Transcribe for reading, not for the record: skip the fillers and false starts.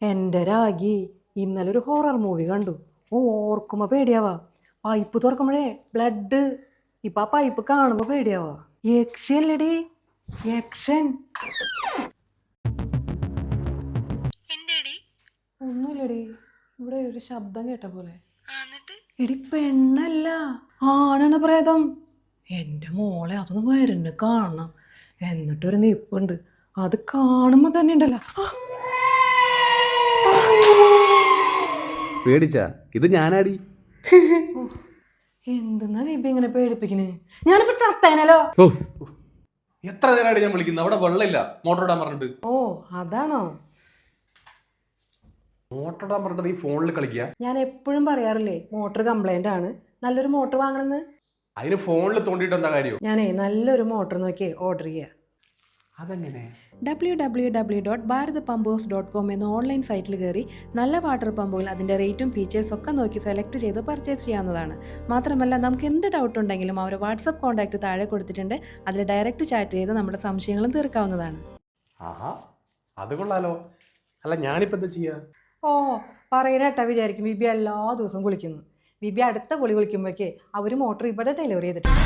എൻ്റെ രാഗി ഇന്നലെ ഒരു ഹൊറർ മൂവി കണ്ടു. ഓർക്കുമ്പോൾ പേടിയാവാ. Pipe തുറക്കുമ്പോഴേ blood. ഇപ്പം ആ പൈപ്പ് കാണുമ്പോൾ പേടിയാവാ. യക്ഷല്ലടി, യക്ഷൻ. ഒന്നുമില്ലടി, ഇവിടെ ഒരു ശബ്ദം കേട്ട പോലെ. എടി പെണ്ണല്ല, ആണാണ് പ്രേതം. എൻ്റെ മോളെ അതൊന്ന് വരുന്ന കാണണം. എന്നിട്ടൊരു നിപ്പുണ്ട്, അത് കാണുമ്പോൾ തന്നെ ഉണ്ടല്ലോ. പേടിച്ചാ? ഇത് ഞാനാടി. എന്തെന്നാ വിബി ഇങ്ങനെ പേടിപ്പിക്കണേ? ഞാനിപ്പോ ചത്തേനല്ലോ. എത്ര നേരമായിട്ട് ഞാൻ വിളിക്കുന്നത്, അവിടെ വെള്ളമില്ല, മോട്ടർ ഇടാൻ പറഞ്ഞിട്ട്. ഓ അതാണോ? മോട്ടർ ഇടാൻ പറഞ്ഞിട്ട് നീ ഫോണിൽ കളിക്കുക. ഞാൻ എപ്പോഴും പറയാറില്ലേ മോട്ടർ കംപ്ലൈന്റ് ആണ്, നല്ലൊരു മോട്ടർ വാങ്ങണമെന്ന്. അതിന് ഫോണിൽ തോണ്ടിയിട്ട് എന്താ കാര്യം? ഞാനേ നല്ലൊരു മോട്ടർ നോക്കി ഓർഡർ ചെയ്യാം. അതെങ്ങനെ? www.bharatpampers.com എന്ന ഓൺലൈൻ സൈറ്റിൽ കയറി നല്ല വാട്ടർ പമ്പുകൾ അതിൻ്റെ റേറ്റും ഫീച്ചേഴ്സും ഒക്കെ നോക്കി സെലക്ട് ചെയ്ത് പർച്ചേസ് ചെയ്യാവുന്നതാണ്. മാത്രമല്ല നമുക്ക് എന്ത് ഡൗട്ട് ഉണ്ടെങ്കിലും അവർ വാട്സപ്പ് കോൺടാക്റ്റ് താഴെ കൊടുത്തിട്ടുണ്ട്. അതിൽ ഡയറക്റ്റ് ചാറ്റ് ചെയ്ത് നമ്മുടെ സംശയങ്ങളും തീർക്കാവുന്നതാണ്. ആഹാ, അത് കൊള്ളാലോ. അല്ല ഞാനിപ്പോൾ എന്താ ചെയ്യുക? ഓ പറയാനേട്ടാ വിചാരിക്കും ബിബി എല്ലാ ദിവസവും കുളിക്കുന്നു. ബിബി അടുത്ത കുളി കുളിക്കുമ്പോഴേക്കേ അവർ മോട്ടർ ഇവിടെ ഡെലിവറി ചെയ്തിട്ടുണ്ട്.